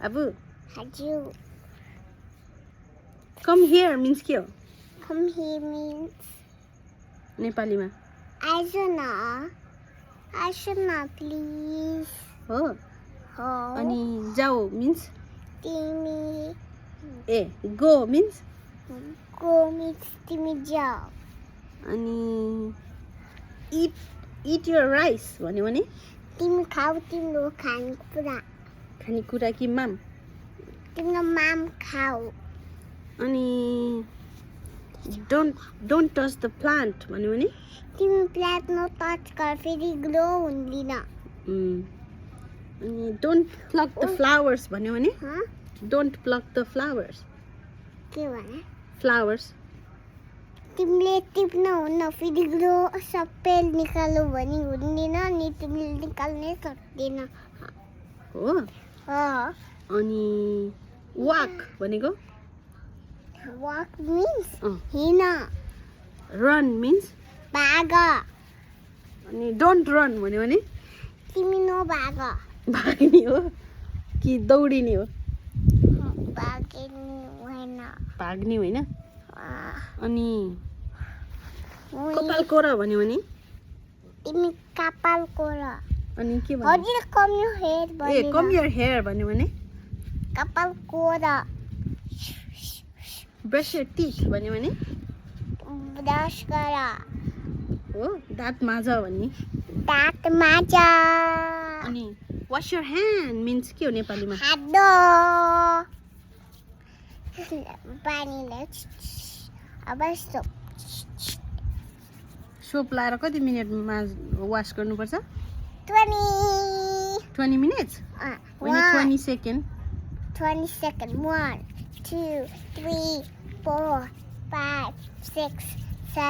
Abu, हजुर come here means के हो come here means नेपालीमा आइज न प्लिज हो हो अनि जाऊ means तिमी ए go means go means तिमी जाऊ अनि eat your rice भन्यो भने तिमी खाऊ तिम्रो खानेकुरा कि माम तिम्रो माम खाऊ अनि don't touch the plant भन्यो भने तिमी प्लान्ट न टच गर फेरि ग्रो हुँदैन अनि don't pluck the flowers भन्यो भने हँ don't pluck the flowers के भने flowers तिमीले टिप्न हुन्न फेरि ग्रो सबै निकाल्नु भने हुँदैन नि तिमीले निकाल्नै सक्दैन हो अनि walk भनेको walk means अँ हिँड run means भाग अनि don't run भन्यो भने तिमी नभाग भाग्ने हो कि दौडिने हो भाग्नु होइन भाग्ने होइन अनि उही, कपाल कोर भन्यो भने तिमी कपाल कोर अनि के भन्यो हजुर कम यो हेयर ए भनेर कम your hair भन्यो भने कपाल कोर brush your teeth भन्यो भने ब्रस गर हो दाँत माझ भन्ने दाँत माझ अनि wash your hand means के हो नेपालीमा हात धो पानीले अब सोप लाएर कति मिनटमा वास गर्नुपर्छ 20 20 minutes होइन 20 second 20 seconds 1 2 3 4 5 6